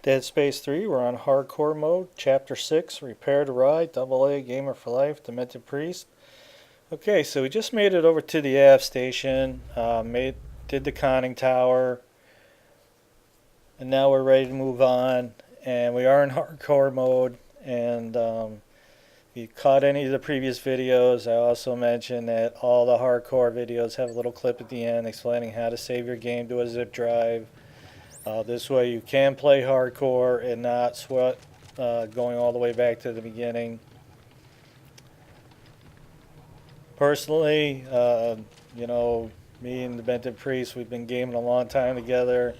Dead Space 3, we're on hardcore mode, chapter 6, Repair to Ride, AA Gamer for Life, Demented Priest. Okay, so we just made it over to the AF station, did the conning tower, and now we're ready to move on. And we are in hardcore mode, and if you caught any of the previous videos, I also mentioned that all the hardcore videos have a little clip at the end explaining how to save your game to a zip drive. This way you can play hardcore and not sweat going all the way back to the beginning. Personally, me and the Demented Priest, we've been gaming a long time together.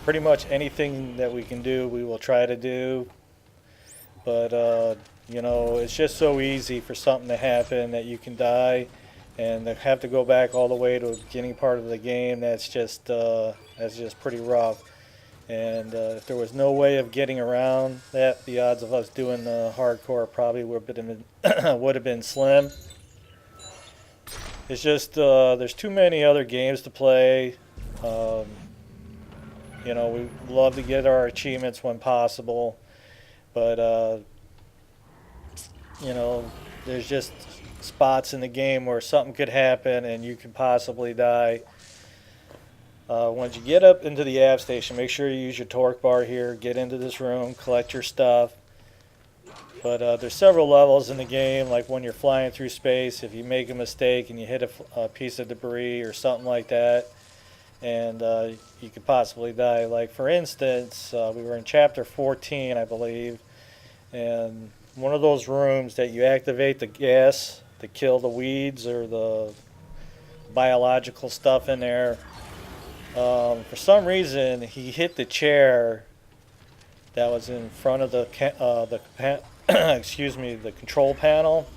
Pretty much anything that we can do, we will try to do. But, it's just so easy for something to happen that you can die and have to go back all the way to the beginning part of the game. That's just pretty rough. And if there was no way of getting around that, the odds of us doing the hardcore probably would have been slim. It's just there's too many other games to play. We love to get our achievements when possible, but there's just spots in the game where something could happen and you could possibly die. Once you get up into the AV station, make sure you use your torque bar here, get into this room, collect your stuff. But there's several levels in the game, like when you're flying through space, if you make a mistake and you hit a piece of debris or something like that, and you could possibly die. Like for instance, we were in chapter 14, I believe, and one of those rooms that you activate the gas to kill the weeds or the biological stuff in there. For some reason, he hit the chair that was in front of the the control panel,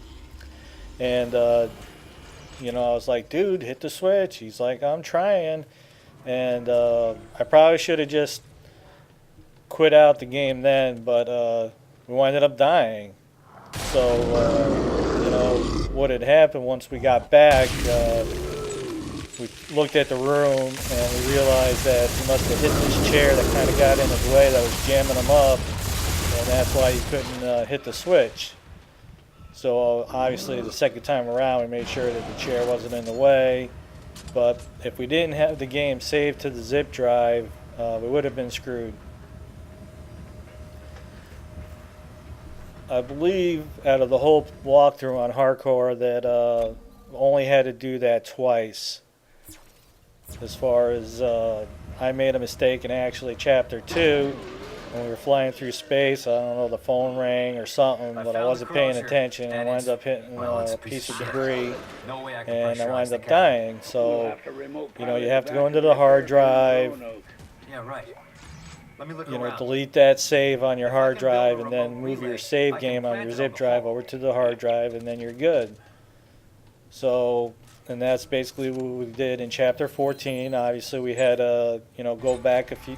and I was like, "Dude, hit the switch." He's like, "I'm trying," and I probably should have just quit out the game then, but we ended up dying. So what had happened once we got back. We looked at the room and we realized that he must have hit this chair that kind of got in his way that was jamming him up, and that's why he couldn't hit the switch. So obviously the second time around we made sure that the chair wasn't in the way, but if we didn't have the game saved to the zip drive, we would have been screwed. I believe out of the whole walkthrough on hardcore that only had to do that twice. As far as I made a mistake in actually chapter 2 when we were flying through space. I don't know, the phone rang or something, but I wasn't paying attention. I wound up hitting a piece of debris and I wound up dying. So you have to go into the hard drive, delete that save on your hard drive and then move your save game on your zip drive over to the hard drive, and then you're good. So, and that's basically what we did in chapter 14. Obviously we had to go back a few,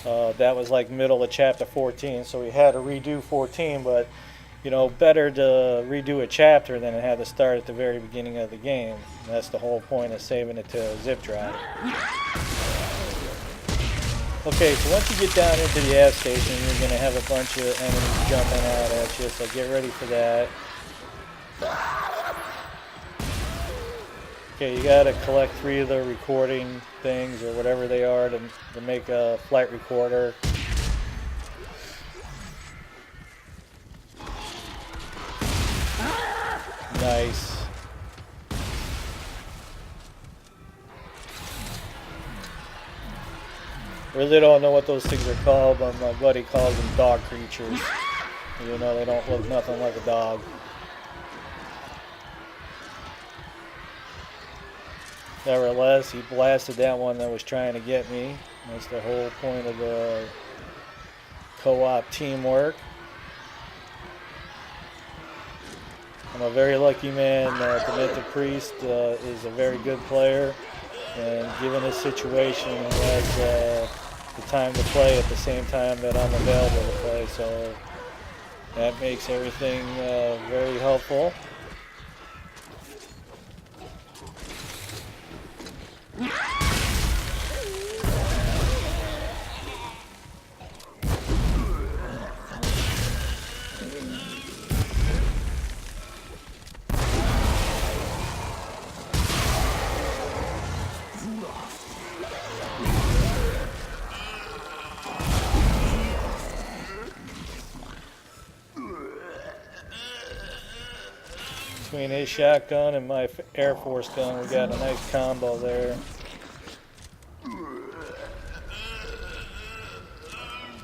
that was like middle of chapter 14, so we had to redo 14, but better to redo a chapter than to have to start at the very beginning of the game. And that's the whole point of saving it to a zip drive. Okay, so once you get down into the AV station, you're going to have a bunch of enemies jumping out at you, so get ready for that. Okay, you got to collect 3 of the recording things or whatever they are to make a flight recorder. Nice. Really don't know what those things are called, but my buddy calls them dog creatures. They don't look nothing like a dog. Nevertheless, he blasted that one that was trying to get me. That's the whole point of the co-op teamwork. I'm a very lucky man. Demented Priest is a very good player, and given his situation, he has the time to play at the same time that I'm available to play, so that makes everything very helpful. between his shotgun and my Air Force gun. We got a nice combo there.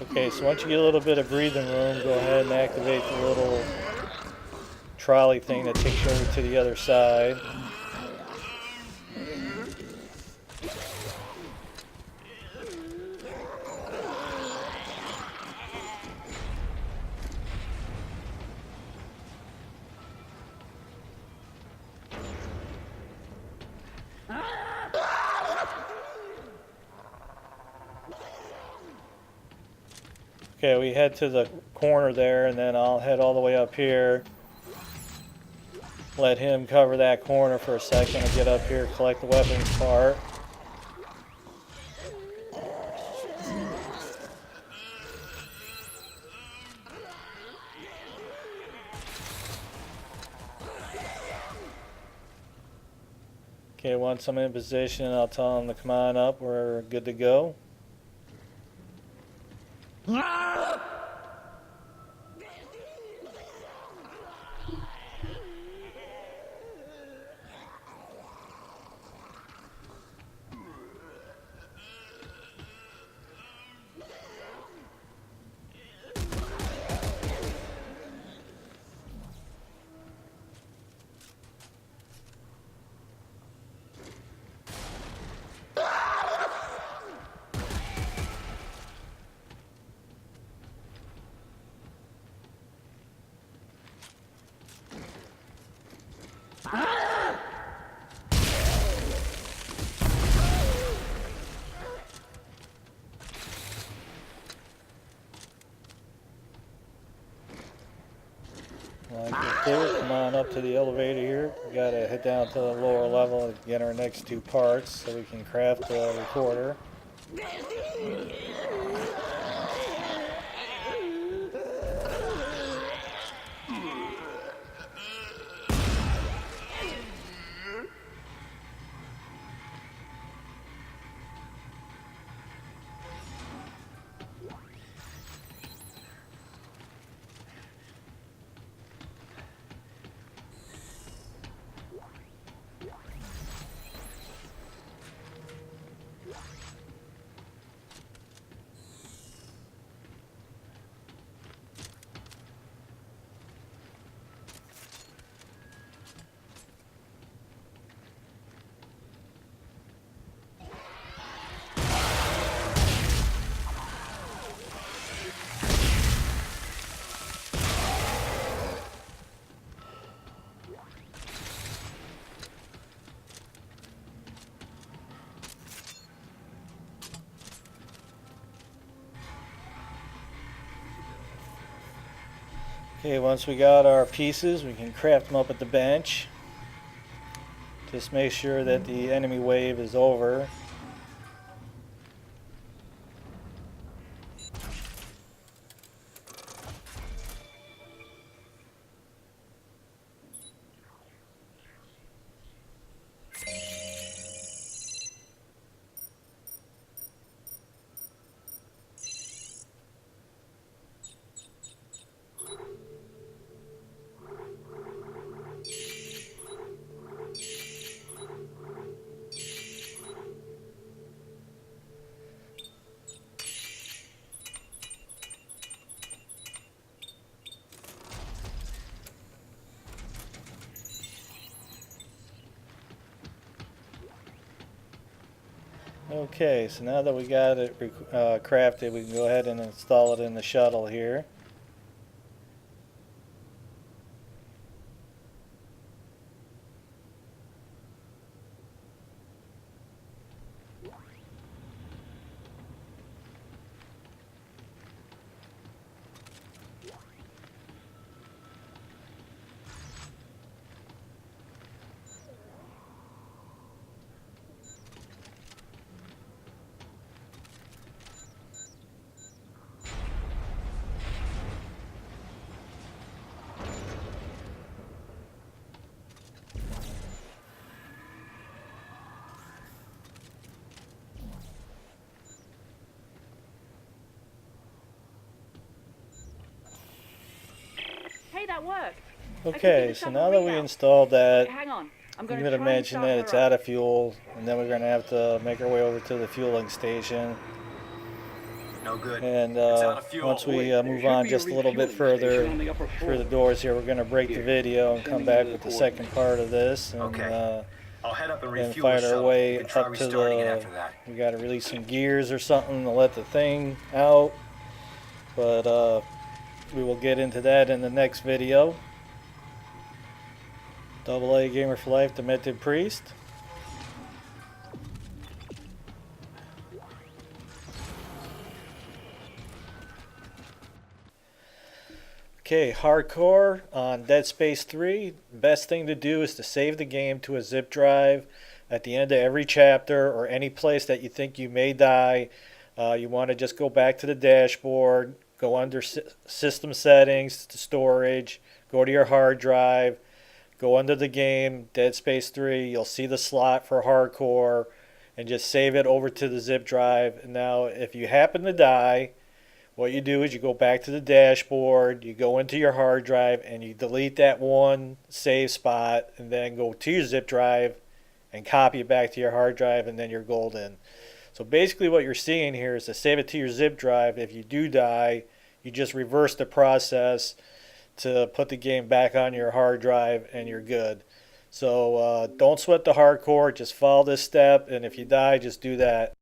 Okay, so once you get a little bit of breathing room, go ahead and activate the little trolley thing that takes you over to the other side. Okay, we head to the corner there, and then I'll head all the way up here. Let him cover that corner for a second and get up here, collect the weapons part. Okay, once I'm in position, I'll tell him to come on up. We're good to go. Like this, come on up to the elevator here. We gotta head down to the lower level and get our next two parts so we can craft the recorder. Okay, once we got our pieces, we can craft them up at the bench. Just make sure that the enemy wave is over. Okay, so now that we got it crafted, we can go ahead and install it in the shuttle here. Hey, that worked. Okay, so now that we installed that, Hang on. I'm going to mention that it's out of fuel, and then we're going to have to make our way over to the fueling station. No good. And It's out of fuel. once we move on just a little bit further through the doors here, we're going to break the video and come back with the second part of this. And, Okay. I'll head up and then refuel fight the our shuttle. way We can try up to restarting it the. after that. We got to release some gears or something to let the thing out. But we will get into that in the next video. AA Gamer for Life, Demented Priest. Okay, hardcore on Dead Space 3. Best thing to do is to save the game to a zip drive at the end of every chapter or any place that you think you may die. You want to just go back to the dashboard, go under system settings to storage, go to your hard drive, go under the game, Dead Space 3. You'll see the slot for hardcore and just save it over to the zip drive. Now, if you happen to die, what you do is you go back to the dashboard, you go into your hard drive, and you delete that one save spot, and then go to your zip drive and copy it back to your hard drive, and then you're golden. So basically what you're seeing here is to save it to your zip drive. If you do die, you just reverse the process to put the game back on your hard drive, and you're good. So don't sweat the hardcore, just follow this step, and if you die, just do that.